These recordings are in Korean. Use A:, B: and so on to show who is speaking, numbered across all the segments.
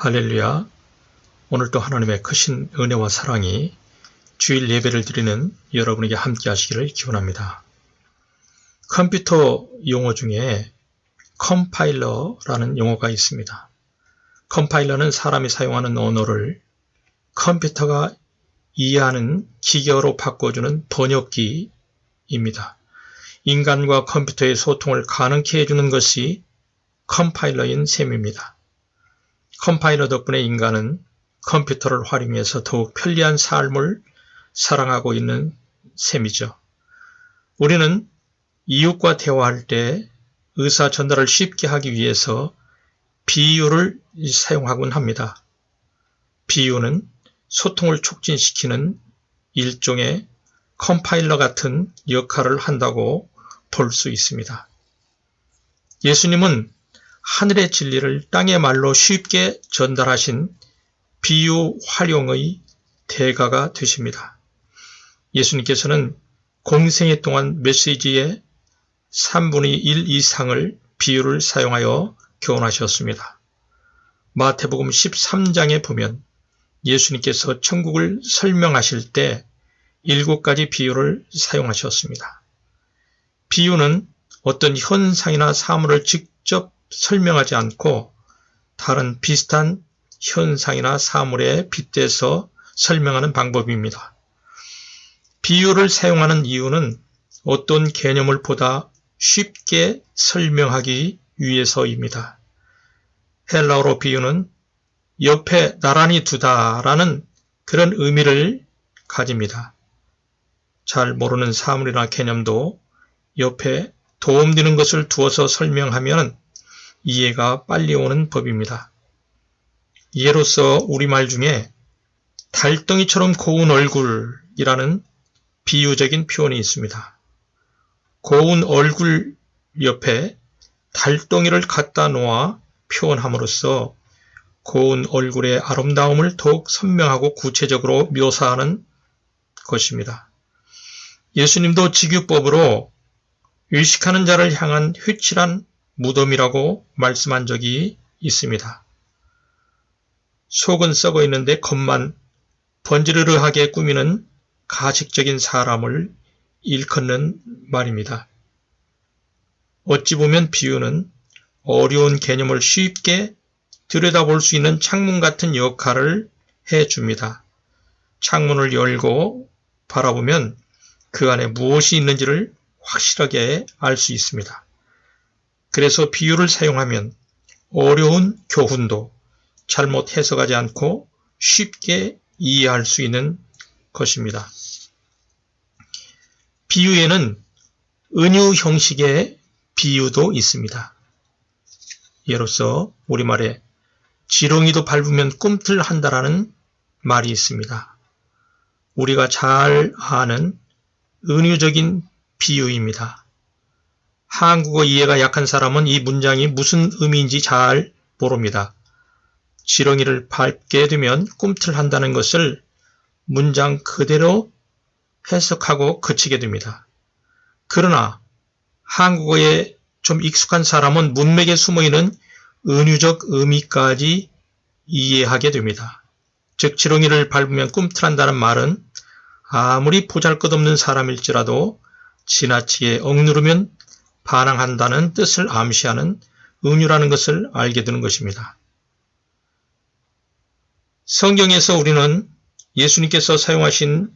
A: 할렐루야. 오늘도 하나님의 크신 은혜와 사랑이 주일 예배를 드리는 여러분에게 함께 하시기를 기원합니다. 컴퓨터 용어 중에 컴파일러라는 용어가 있습니다. 컴파일러는 사람이 사용하는 언어를 컴퓨터가 이해하는 기계어로 바꿔주는 번역기입니다. 인간과 컴퓨터의 소통을 가능케 해주는 것이 컴파일러인 셈입니다. 컴파일러 덕분에 인간은 컴퓨터를 활용해서 더욱 편리한 삶을 살아가고 있는 셈이죠. 우리는 이웃과 대화할 때 의사 전달을 쉽게 하기 위해서 비유를 사용하곤 합니다. 비유는 소통을 촉진시키는 일종의 컴파일러 같은 역할을 한다고 볼 수 있습니다. 예수님은 하늘의 진리를 땅의 말로 쉽게 전달하신 비유 활용의 대가가 되십니다. 예수님께서는 공생애 동안 메시지의 3분의 1 이상을 비유를 사용하여 교훈하셨습니다. 마태복음 13장에 보면 예수님께서 천국을 설명하실 때 7가지 비유를 사용하셨습니다. 비유는 어떤 현상이나 사물을 직접 설명하지 않고 다른 비슷한 현상이나 사물에 빗대서 설명하는 방법입니다. 비유를 사용하는 이유는 어떤 개념을 보다 쉽게 설명하기 위해서입니다. 헬라어로 비유는 옆에 나란히 두다라는 그런 의미를 가집니다. 잘 모르는 사물이나 개념도 옆에 도움되는 것을 두어서 설명하면 이해가 빨리 오는 법입니다. 예로서 우리말 중에 달덩이처럼 고운 얼굴이라는 비유적인 표현이 있습니다. 고운 얼굴 옆에 달덩이를 갖다 놓아 표현함으로써 고운 얼굴의 아름다움을 더욱 선명하고 구체적으로 묘사하는 것입니다. 예수님도 직유법으로 의식하는 자를 향한 회칠한 무덤이라고 말씀한 적이 있습니다. 속은 썩어 있는데 겉만 번지르르하게 꾸미는 가식적인 사람을 일컫는 말입니다. 어찌 보면 비유는 어려운 개념을 쉽게 들여다볼 수 있는 창문 같은 역할을 해줍니다. 창문을 열고 바라보면 그 안에 무엇이 있는지를 확실하게 알 수 있습니다. 그래서 비유를 사용하면 어려운 교훈도 잘못 해석하지 않고 쉽게 이해할 수 있는 것입니다. 비유에는 은유 형식의 비유도 있습니다. 예로서 우리말에 지렁이도 밟으면 꿈틀한다라는 말이 있습니다. 우리가 잘 아는 은유적인 비유입니다. 한국어 이해가 약한 사람은 이 문장이 무슨 의미인지 잘 모릅니다. 지렁이를 밟게 되면 꿈틀한다는 것을 문장 그대로 해석하고 그치게 됩니다. 그러나 한국어에 좀 익숙한 사람은 문맥에 숨어있는 은유적 의미까지 이해하게 됩니다. 즉 지렁이를 밟으면 꿈틀한다는 말은 아무리 보잘것없는 사람일지라도 지나치게 억누르면 반항한다는 뜻을 암시하는 은유라는 것을 알게 되는 것입니다. 성경에서 우리는 예수님께서 사용하신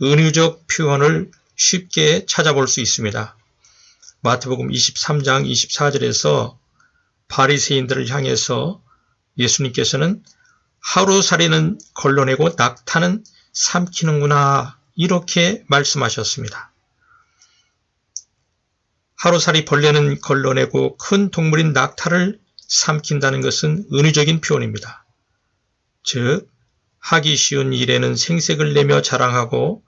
A: 은유적 표현을 쉽게 찾아볼 수 있습니다. 마태복음 23장 24절에서 바리새인들을 향해서 예수님께서는 하루살이는 걸러내고 낙타는 삼키는구나 이렇게 말씀하셨습니다. 하루살이 벌레는 걸러내고 큰 동물인 낙타를 삼킨다는 것은 은유적인 표현입니다. 즉 하기 쉬운 일에는 생색을 내며 자랑하고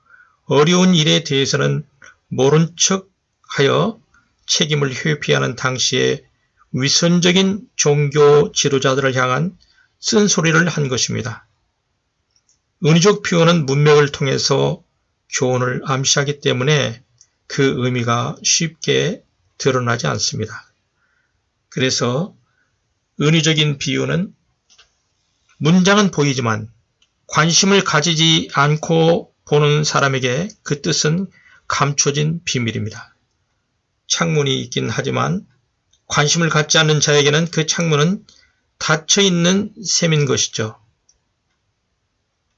A: 어려운 일에 대해서는 모른 척하여 책임을 회피하는 당시의 위선적인 종교 지도자들을 향한 쓴소리를 한 것입니다. 은유적 표현은 문맥을 통해서 교훈을 암시하기 때문에 그 의미가 쉽게 드러나지 않습니다. 그래서 은유적인 비유는 문장은 보이지만 관심을 가지지 않고 보는 사람에게 그 뜻은 감춰진 비밀입니다. 창문이 있긴 하지만 관심을 갖지 않는 자에게는 그 창문은 닫혀있는 셈인 것이죠.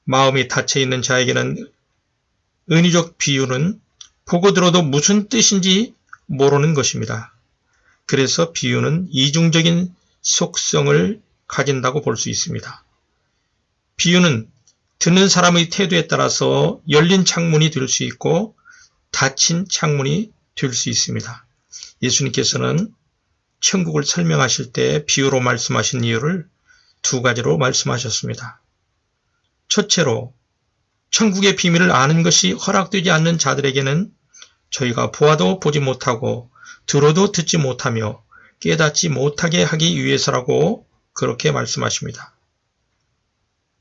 A: 마음이 닫혀있는 자에게는 은유적 비유는 보고 들어도 무슨 뜻인지 모르는 것입니다. 그래서 비유는 이중적인 속성을 가진다고 볼 수 있습니다. 비유는 듣는 사람의 태도에 따라서 열린 창문이 될 수 있고 닫힌 창문이 될 수 있습니다. 예수님께서는 천국을 설명하실 때 비유로 말씀하신 이유를 두 가지로 말씀하셨습니다. 첫째로 천국의 비밀을 아는 것이 허락되지 않는 자들에게는 저희가 보아도 보지 못하고 들어도 듣지 못하며 깨닫지 못하게 하기 위해서라고 그렇게 말씀하십니다.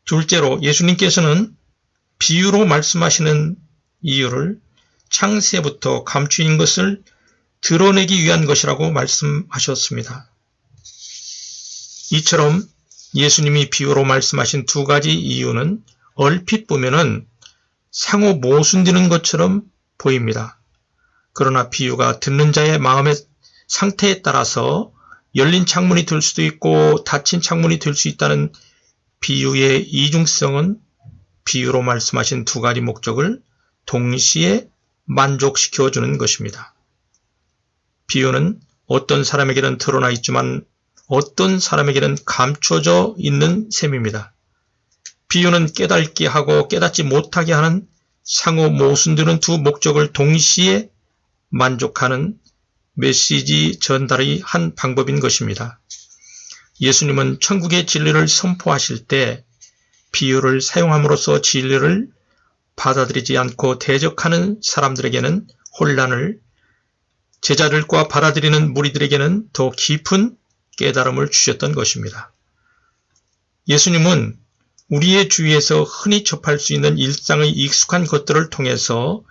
A: 둘째로 예수님께서는 비유로 말씀하시는 이유를 창세부터 감추인 것을 드러내기 위한 것이라고 말씀하셨습니다. 이처럼 예수님이 비유로 말씀하신 두 가지 이유는 얼핏 보면은 상호 모순되는 것처럼 보입니다. 그러나 비유가 듣는 자의 마음의 상태에 따라서 열린 창문이 될 수도 있고 닫힌 창문이 될 수 있다는 비유의 이중성은 비유로 말씀하신 두 가지 목적을 동시에 만족시켜주는 것입니다. 비유는 어떤 사람에게는 드러나 있지만 어떤 사람에게는 감춰져 있는 셈입니다. 비유는 깨닫게 하고 깨닫지 못하게 하는 상호 모순되는 두 목적을 동시에 만족하는 메시지 전달의 한 방법인 것입니다. 예수님은 천국의 진리를 선포하실 때 비유를 사용함으로써 진리를 받아들이지 않고 대적하는 사람들에게는 혼란을, 제자들과 받아들이는 무리들에게는 더 깊은 깨달음을 주셨던 것입니다. 예수님은 우리의 주위에서 흔히 접할 수 있는 일상의 익숙한 것들을 통해서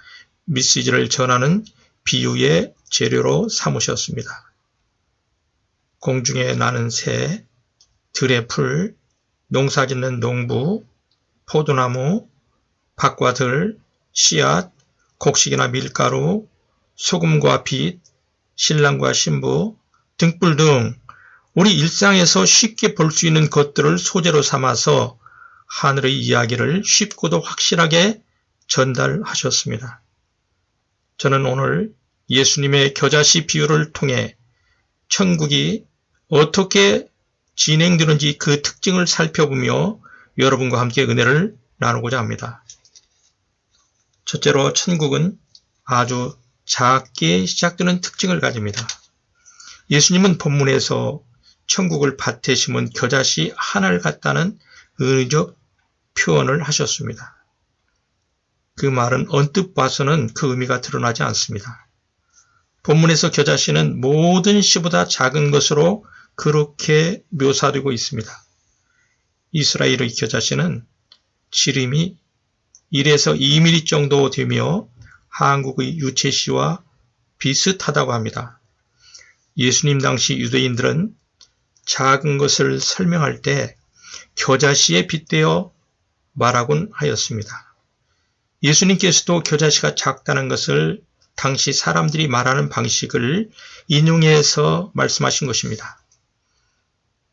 A: 메시지를 전하는 비유의 재료로 삼으셨습니다. 공중에 나는 새, 들의 풀, 농사짓는 농부, 포도나무, 밭과 들, 씨앗, 곡식이나 밀가루, 소금과 빛, 신랑과 신부, 등불 등 우리 일상에서 쉽게 볼 수 있는 것들을 소재로 삼아서 하늘의 이야기를 쉽고도 확실하게 전달하셨습니다. 저는 오늘 예수님의 겨자씨 비유를 통해 천국이 어떻게 진행되는지 그 특징을 살펴보며 여러분과 함께 은혜를 나누고자 합니다. 첫째로 천국은 아주 작게 시작되는 특징을 가집니다. 예수님은 본문에서 천국을 밭에 심은 겨자씨 하나를 같다는 은유적 표현을 하셨습니다. 그 말은 언뜻 봐서는 그 의미가 드러나지 않습니다. 본문에서 겨자씨는 모든 씨보다 작은 것으로 그렇게 묘사되고 있습니다. 이스라엘의 겨자씨는 지름이 1에서 2mm 정도 되며 한국의 유채씨와 비슷하다고 합니다. 예수님 당시 유대인들은 작은 것을 설명할 때 겨자씨에 빗대어 말하곤 하였습니다. 예수님께서도 겨자씨가 작다는 것을 당시 사람들이 말하는 방식을 인용해서 말씀하신 것입니다.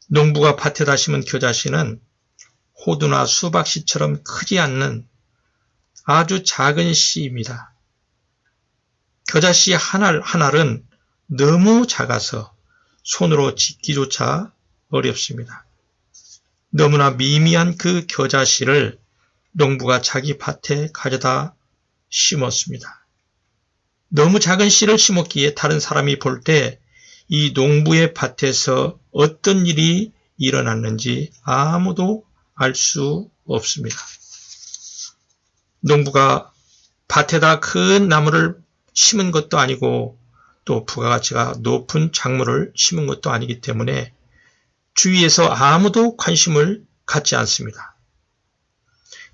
A: 농부가 밭에다 심은 겨자씨는 호두나 수박씨처럼 크지 않는 아주 작은 씨입니다. 겨자씨 한 알은 너무 작아서 손으로 짚기조차 어렵습니다. 너무나 미미한 그 겨자씨를 농부가 자기 밭에 가져다 심었습니다. 너무 작은 씨를 심었기에 다른 사람이 볼 때 이 농부의 밭에서 어떤 일이 일어났는지 아무도 알 수 없습니다. 농부가 밭에다 큰 나무를 심은 것도 아니고 또 부가가치가 높은 작물을 심은 것도 아니기 때문에 주위에서 아무도 관심을 갖지 않습니다.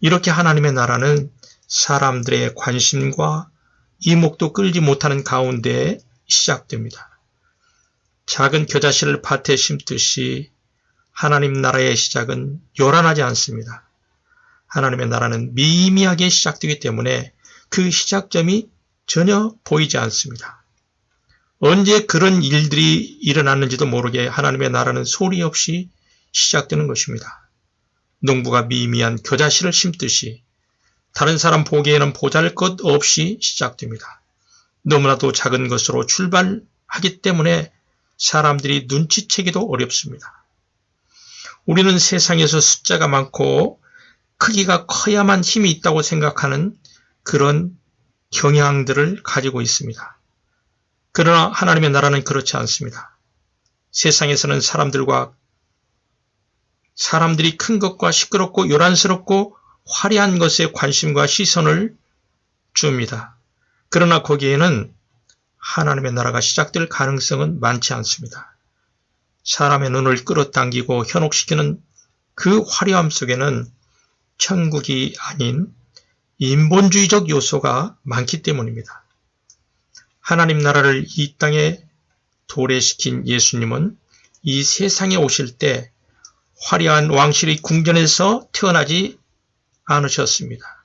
A: 이렇게 하나님의 나라는 사람들의 관심과 이목도 끌지 못하는 가운데 시작됩니다. 작은 겨자씨를 밭에 심듯이 하나님 나라의 시작은 요란하지 않습니다. 하나님의 나라는 미미하게 시작되기 때문에 그 시작점이 전혀 보이지 않습니다. 언제 그런 일들이 일어났는지도 모르게 하나님의 나라는 소리 없이 시작되는 것입니다. 농부가 미미한 겨자씨를 심듯이 다른 사람 보기에는 보잘것없이 시작됩니다. 너무나도 작은 것으로 출발하기 때문에 사람들이 눈치채기도 어렵습니다. 우리는 세상에서 숫자가 많고 크기가 커야만 힘이 있다고 생각하는 그런 경향들을 가지고 있습니다. 그러나 하나님의 나라는 그렇지 않습니다. 세상에서는 사람들이 큰 것과 시끄럽고 요란스럽고 화려한 것에 관심과 시선을 줍니다. 그러나 거기에는 하나님의 나라가 시작될 가능성은 많지 않습니다. 사람의 눈을 끌어당기고 현혹시키는 그 화려함 속에는 천국이 아닌 인본주의적 요소가 많기 때문입니다. 하나님 나라를 이 땅에 도래시킨 예수님은 이 세상에 오실 때 화려한 왕실의 궁전에서 태어나지 않으셨습니다.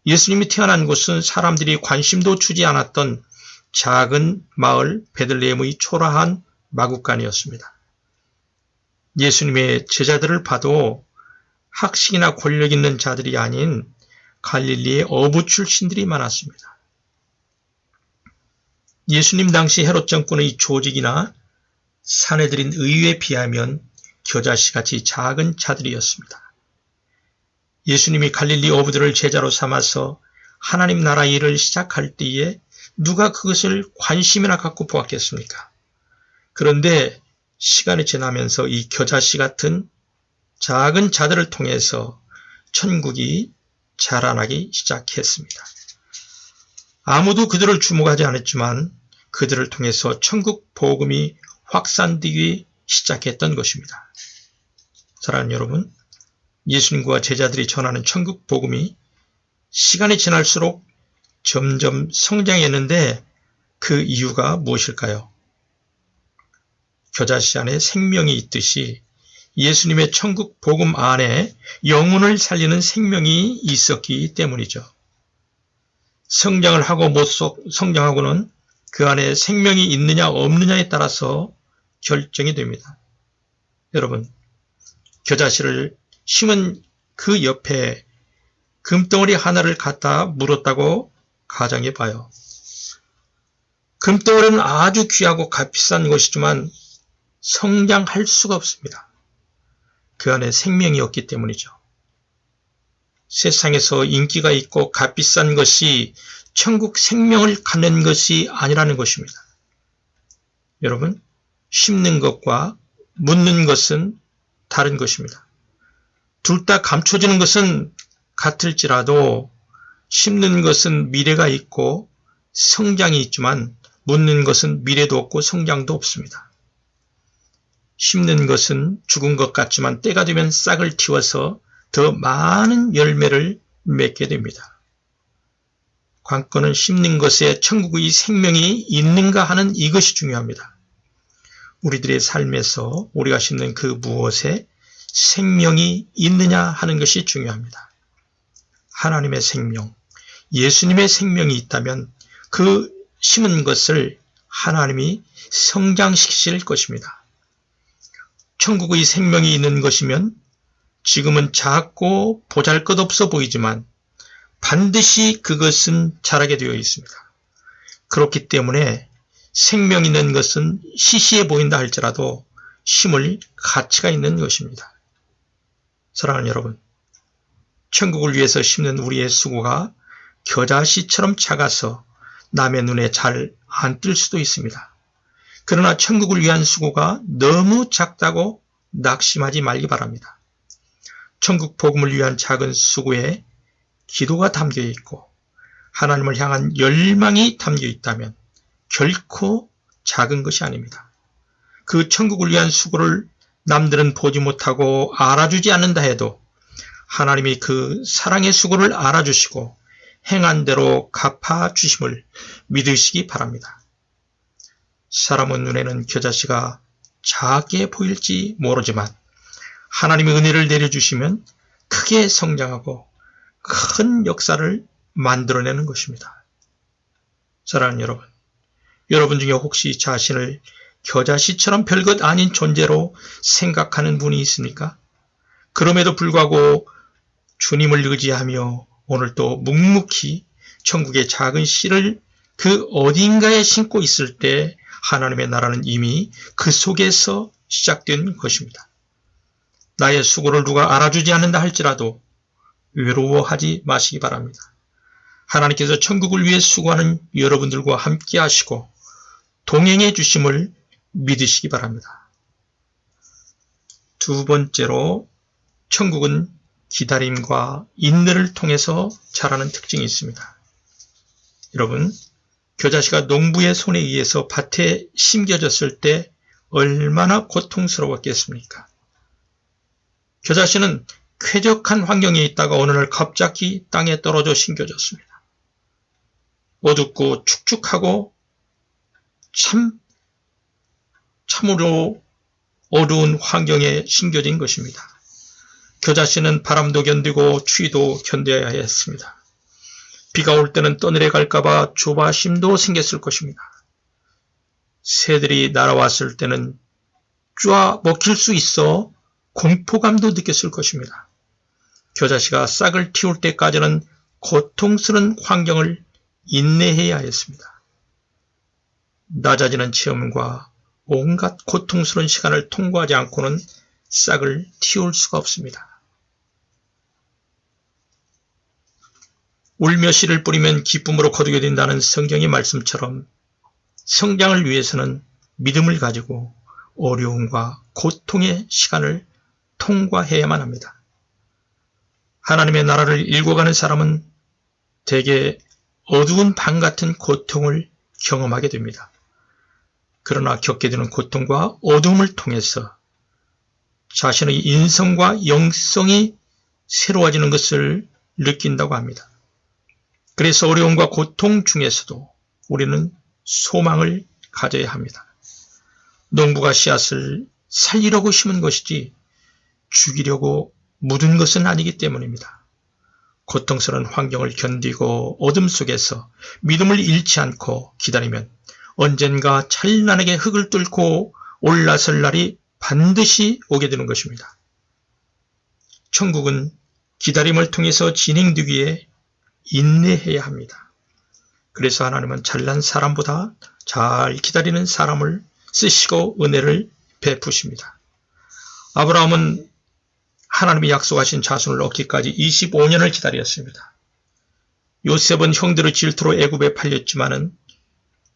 A: 예수님이 태어난 곳은 사람들이 관심도 주지 않았던 작은 마을 베들레헴의 초라한 마구간이었습니다. 예수님의 제자들을 봐도 학식이나 권력 있는 자들이 아닌 갈릴리의 어부 출신들이 많았습니다. 예수님 당시 헤롯 정권의 조직이나 사내들인 의회에 비하면 겨자씨같이 작은 자들이었습니다. 예수님이 갈릴리 어부들을 제자로 삼아서 하나님 나라 일을 시작할 때에 누가 그것을 관심이나 갖고 보았겠습니까? 그런데 시간이 지나면서 이 겨자씨 같은 작은 자들을 통해서 천국이 자라나기 시작했습니다. 아무도 그들을 주목하지 않았지만 그들을 통해서 천국 복음이 확산되기 시작했던 것입니다. 사랑하는 여러분, 예수님과 제자들이 전하는 천국 복음이 시간이 지날수록 점점 성장했는데 그 이유가 무엇일까요? 겨자씨 안에 생명이 있듯이 예수님의 천국 복음 안에 영혼을 살리는 생명이 있었기 때문이죠. 성장을 하고 못 성장하고는 그 안에 생명이 있느냐 없느냐에 따라서 결정이 됩니다. 여러분, 겨자씨를 심은 그 옆에 금덩어리 하나를 갖다 물었다고 가정해 봐요. 금덩어리는 아주 귀하고 값비싼 것이지만 성장할 수가 없습니다. 그 안에 생명이 없기 때문이죠. 세상에서 인기가 있고 값비싼 것이 천국 생명을 갖는 것이 아니라는 것입니다. 여러분, 심는 것과 묻는 것은 다른 것입니다. 둘 다 감춰지는 것은 같을지라도 심는 것은 미래가 있고 성장이 있지만 묻는 것은 미래도 없고 성장도 없습니다. 심는 것은 죽은 것 같지만 때가 되면 싹을 틔워서 더 많은 열매를 맺게 됩니다. 관건은 심는 것에 천국의 생명이 있는가 하는 이것이 중요합니다. 우리들의 삶에서 우리가 심는 그 무엇에 생명이 있느냐 하는 것이 중요합니다. 하나님의 생명, 예수님의 생명이 있다면 그 심은 것을 하나님이 성장시키실 것입니다. 천국의 생명이 있는 것이면 지금은 작고 보잘것없어 보이지만 반드시 그것은 자라게 되어 있습니다. 그렇기 때문에 생명 있는 것은 시시해 보인다 할지라도 심을 가치가 있는 것입니다. 사랑하는 여러분, 천국을 위해서 심는 우리의 수고가 겨자씨처럼 작아서 남의 눈에 잘 안 띌 수도 있습니다. 그러나 천국을 위한 수고가 너무 작다고 낙심하지 말기 바랍니다. 천국 복음을 위한 작은 수고에 기도가 담겨 있고 하나님을 향한 열망이 담겨 있다면 결코 작은 것이 아닙니다. 그 천국을 위한 수고를 남들은 보지 못하고 알아주지 않는다 해도 하나님이 그 사랑의 수고를 알아주시고 행한 대로 갚아주심을 믿으시기 바랍니다. 사람의 눈에는 겨자씨가 작게 보일지 모르지만 하나님의 은혜를 내려주시면 크게 성장하고 큰 역사를 만들어내는 것입니다. 사랑하는 여러분, 여러분 중에 혹시 자신을 겨자씨처럼 별것 아닌 존재로 생각하는 분이 있습니까? 그럼에도 불구하고 주님을 의지하며 오늘도 묵묵히 천국의 작은 씨를 그 어딘가에 심고 있을 때 하나님의 나라는 이미 그 속에서 시작된 것입니다. 나의 수고를 누가 알아주지 않는다 할지라도 외로워하지 마시기 바랍니다. 하나님께서 천국을 위해 수고하는 여러분들과 함께 하시고 동행해 주심을 믿으시기 바랍니다. 두 번째로 천국은 기다림과 인내를 통해서 자라는 특징이 있습니다. 여러분, 겨자씨가 농부의 손에 의해서 밭에 심겨졌을 때 얼마나 고통스러웠겠습니까? 겨자씨는 쾌적한 환경에 있다가 어느 날 갑자기 땅에 떨어져 심겨졌습니다. 어둡고 축축하고 참으로 어두운 환경에 심겨진 것입니다. 겨자씨는 바람도 견디고 추위도 견뎌야 했습니다. 비가 올 때는 떠내려갈까봐 조바심도 생겼을 것입니다. 새들이 날아왔을 때는 쪼아 먹힐 수 있어 공포감도 느꼈을 것입니다. 겨자씨가 싹을 틔울 때까지는 고통스러운 환경을 인내해야 했습니다. 낮아지는 체험과 온갖 고통스러운 시간을 통과하지 않고는 싹을 틔울 수가 없습니다. 울며 씨를 뿌리면 기쁨으로 거두게 된다는 성경의 말씀처럼 성장을 위해서는 믿음을 가지고 어려움과 고통의 시간을 통과해야만 합니다. 하나님의 나라를 일궈가는 사람은 대개 어두운 밤 같은 고통을 경험하게 됩니다. 그러나 겪게 되는 고통과 어두움을 통해서 자신의 인성과 영성이 새로워지는 것을 느낀다고 합니다. 그래서 어려움과 고통 중에서도 우리는 소망을 가져야 합니다. 농부가 씨앗을 살리려고 심은 것이지 죽이려고 묻은 것은 아니기 때문입니다. 고통스러운 환경을 견디고 어둠 속에서 믿음을 잃지 않고 기다리면 언젠가 찬란하게 흙을 뚫고 올라설 날이 반드시 오게 되는 것입니다. 천국은 기다림을 통해서 진행되기에 인내해야 합니다. 그래서 하나님은 잘난 사람보다 잘 기다리는 사람을 쓰시고 은혜를 베푸십니다. 아브라함은 하나님이 약속하신 자손을 얻기까지 25년을 기다렸습니다. 요셉은 형들의 질투로 애굽에 팔렸지만은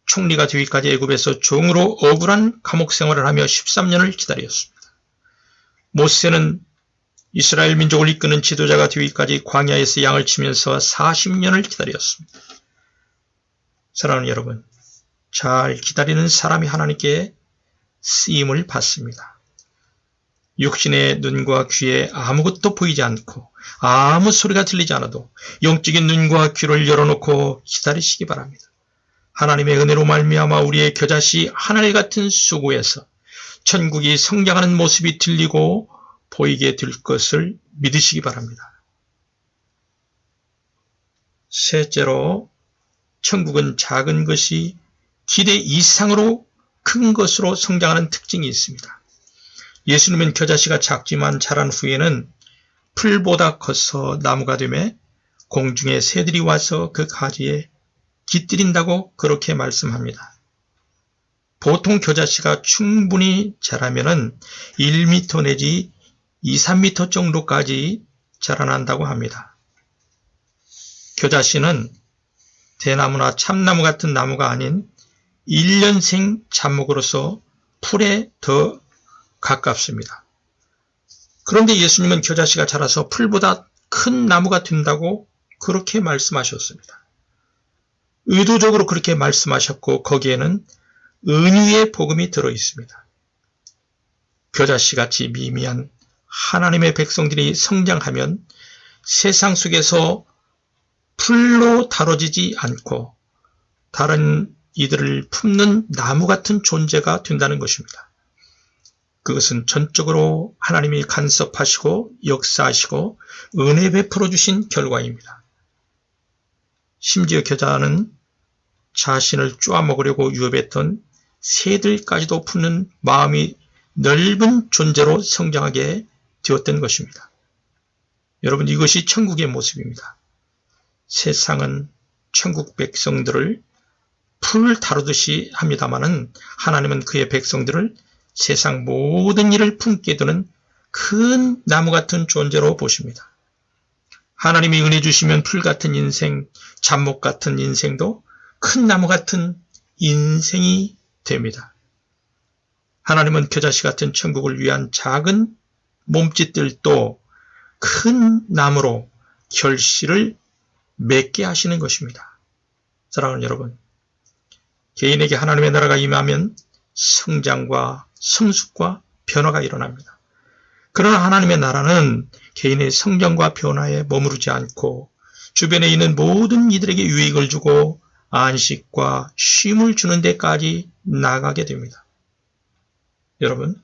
A: 총리가 되기까지 애굽에서 종으로 억울한 감옥 생활을 하며 13년을 기다렸습니다. 모세는 이스라엘 민족을 이끄는 지도자가 되기까지 광야에서 양을 치면서 40년을 기다렸습니다. 사랑하는 여러분, 잘 기다리는 사람이 하나님께 쓰임을 받습니다. 육신의 눈과 귀에 아무것도 보이지 않고 아무 소리가 들리지 않아도 영적인 눈과 귀를 열어놓고 기다리시기 바랍니다. 하나님의 은혜로 말미암아 우리의 겨자씨 하늘 같은 수고에서 천국이 성장하는 모습이 들리고 보이게 될 것을 믿으시기 바랍니다. 셋째로, 천국은 작은 것이 기대 이상으로 큰 것으로 성장하는 특징이 있습니다. 예수님은 겨자씨가 작지만 자란 후에는 풀보다 커서 나무가 되며 공중의 새들이 와서 그 가지에 깃들인다고 그렇게 말씀합니다. 보통 겨자씨가 충분히 자라면 1m 내지 2, 3m 정도까지 자라난다고 합니다. 겨자씨는 대나무나 참나무 같은 나무가 아닌 1년생 잡목으로서 풀에 더 가깝습니다. 그런데 예수님은 겨자씨가 자라서 풀보다 큰 나무가 된다고 그렇게 말씀하셨습니다. 의도적으로 그렇게 말씀하셨고 거기에는 은유의 복음이 들어 있습니다. 겨자씨같이 미미한 하나님의 백성들이 성장하면 세상 속에서 풀로 다뤄지지 않고 다른 이들을 품는 나무 같은 존재가 된다는 것입니다. 그것은 전적으로 하나님이 간섭하시고 역사하시고 은혜 베풀어 주신 결과입니다. 심지어 겨자는 자신을 쪼아먹으려고 유업했던 새들까지도 품는 마음이 넓은 존재로 성장하게 되었던 것입니다. 여러분, 이것이 천국의 모습입니다. 세상은 천국 백성들을 풀 다루듯이 합니다마는 하나님은 그의 백성들을 세상 모든 일을 품게 두는 큰 나무 같은 존재로 보십니다. 하나님이 은혜 주시면 풀 같은 인생, 잡목 같은 인생도 큰 나무 같은 인생이 됩니다. 하나님은 겨자씨 같은 천국을 위한 작은 몸짓들도 큰 나무로 결실을 맺게 하시는 것입니다. 사랑하는 여러분, 개인에게 하나님의 나라가 임하면 성장과 성숙과 변화가 일어납니다. 그러나 하나님의 나라는 개인의 성장과 변화에 머무르지 않고 주변에 있는 모든 이들에게 유익을 주고 안식과 쉼을 주는 데까지 나아가게 됩니다. 여러분,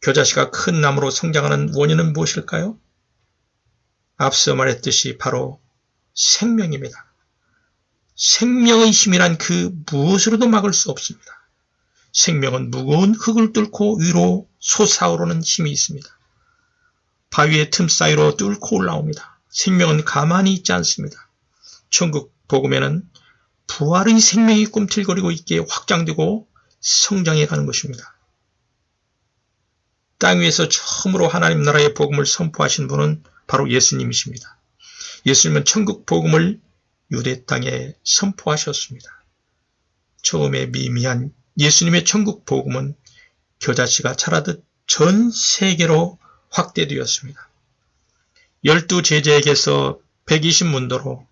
A: 겨자씨가 큰 나무로 성장하는 원인은 무엇일까요? 앞서 말했듯이 바로 생명입니다. 생명의 힘이란 그 무엇으로도 막을 수 없습니다. 생명은 무거운 흙을 뚫고 위로 솟아오르는 힘이 있습니다. 바위의 틈 사이로 뚫고 올라옵니다. 생명은 가만히 있지 않습니다. 천국 복음에는 부활의 생명이 꿈틀거리고 있기에 확장되고 성장해 가는 것입니다. 땅 위에서 처음으로 하나님 나라의 복음을 선포하신 분은 바로 예수님이십니다. 예수님은 천국 복음을 유대 땅에 선포하셨습니다. 처음에 미미한 예수님의 천국 복음은 겨자씨가 자라듯 전 세계로 확대되었습니다. 12제자에게서 120문도로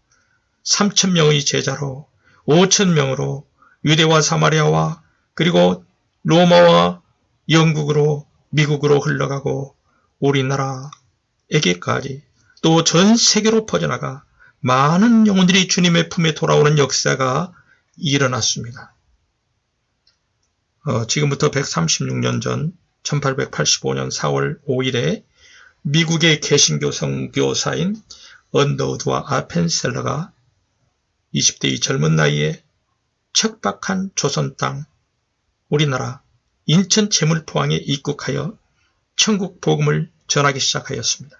A: 3,000명의 제자로 5,000명으로 유대와 사마리아와 그리고 로마와 영국으로 미국으로 흘러가고 우리나라에게까지 또 전 세계로 퍼져나가 많은 영혼들이 주님의 품에 돌아오는 역사가 일어났습니다. 지금부터 136년 전 1885년 4월 5일에 미국의 개신교 선교사인 언더우드와 아펜셀러가 20대의 젊은 나이에 척박한 조선 땅 우리나라 인천 제물포항에 입국하여 천국 복음을 전하기 시작하였습니다.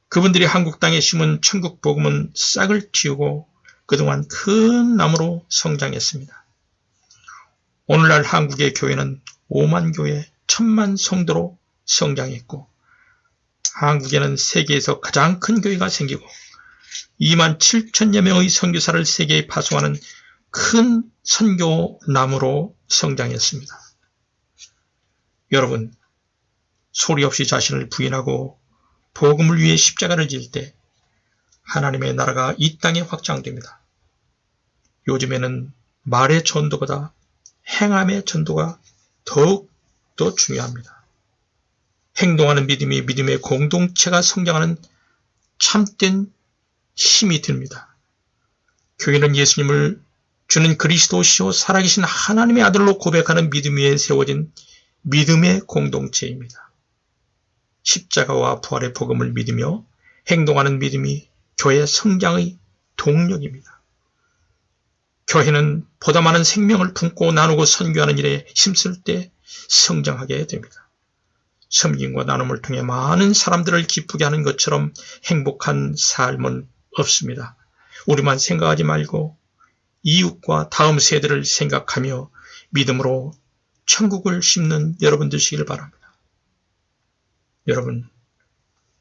A: 그분들이 한국 땅에 심은 천국 복음은 싹을 틔우고 그동안 큰 나무로 성장했습니다. 오늘날 한국의 교회는 5만 교회, 1,000만 성도로 성장했고 한국에는 세계에서 가장 큰 교회가 생기고 2만 7천여 명의 선교사를 세계에 파송하는 큰 선교나무로 성장했습니다. 여러분, 소리 없이 자신을 부인하고 복음을 위해 십자가를 질 때 하나님의 나라가 이 땅에 확장됩니다. 요즘에는 말의 전도보다 행함의 전도가 더욱 더 중요합니다. 행동하는 믿음이 믿음의 공동체가 성장하는 참된 힘이 듭니다. 교회는 예수님을 주는 그리스도시요 살아계신 하나님의 아들로 고백하는 믿음 위에 세워진 믿음의 공동체입니다. 십자가와 부활의 복음을 믿으며 행동하는 믿음이 교회 성장의 동력입니다. 교회는 보다 많은 생명을 품고 나누고 선교하는 일에 힘쓸 때 성장하게 됩니다. 섬김과 나눔을 통해 많은 사람들을 기쁘게 하는 것처럼 행복한 삶은 없습니다. 우리만 생각하지 말고 이웃과 다음 세대를 생각하며 믿음으로 천국을 심는 여러분 되시길 바랍니다. 여러분,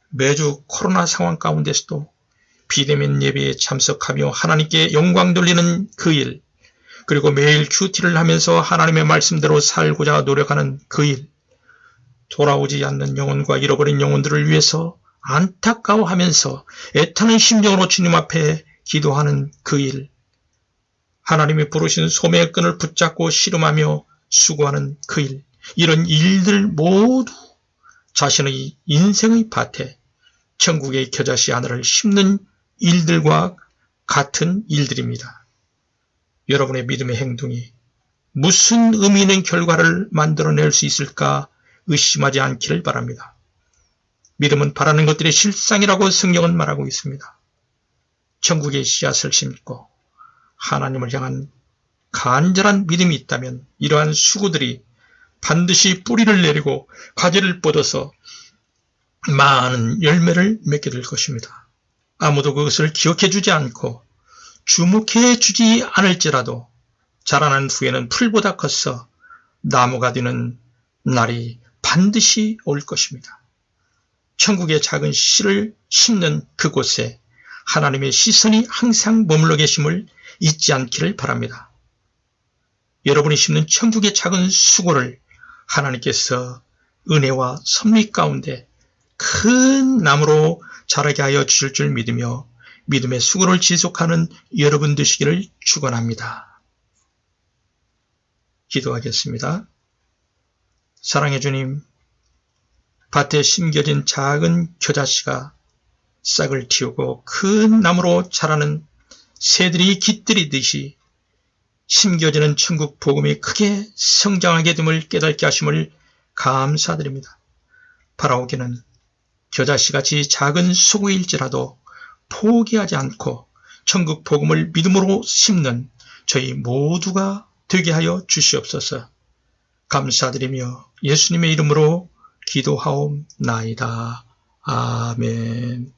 A: 매주 코로나 상황 가운데서도 비대면 예배에 참석하며 하나님께 영광 돌리는 그 일, 그리고 매일 큐티를 하면서 하나님의 말씀대로 살고자 노력하는 그 일, 돌아오지 않는 영혼과 잃어버린 영혼들을 위해서 안타까워하면서 애타는 심정으로 주님 앞에 기도하는 그 일, 하나님이 부르신 소매의 끈을 붙잡고 씨름하며 수고하는 그 일, 이런 일들 모두 자신의 인생의 밭에 천국의 겨자씨 하나를 심는 일들과 같은 일들입니다. 여러분의 믿음의 행동이 무슨 의미 있는 결과를 만들어낼 수 있을까 의심하지 않기를 바랍니다. 믿음은 바라는 것들의 실상이라고 성경은 말하고 있습니다. 천국의 씨앗을 심고 하나님을 향한 간절한 믿음이 있다면 이러한 수고들이 반드시 뿌리를 내리고 가지를 뻗어서 많은 열매를 맺게 될 것입니다. 아무도 그것을 기억해 주지 않고 주목해 주지 않을지라도 자라난 후에는 풀보다 커서 나무가 되는 날이 반드시 올 것입니다. 천국의 작은 씨를 심는 그곳에 하나님의 시선이 항상 머물러 계심을 잊지 않기를 바랍니다. 여러분이 심는 천국의 작은 수고를 하나님께서 은혜와 섭리 가운데 큰 나무로 자라게 하여 주실 줄 믿으며 믿음의 수고를 지속하는 여러분 되시기를 축원합니다. 기도하겠습니다. 사랑해 주님, 밭에 심겨진 작은 겨자씨가 싹을 틔우고 큰 나무로 자라는 새들이 깃들이듯이 심겨지는 천국 복음이 크게 성장하게 됨을 깨닫게 하심을 감사드립니다. 바라오기는 겨자씨같이 작은 수고일지라도 포기하지 않고 천국 복음을 믿음으로 심는 저희 모두가 되게 하여 주시옵소서. 감사드리며 예수님의 이름으로 기도하옵나이다. 아멘.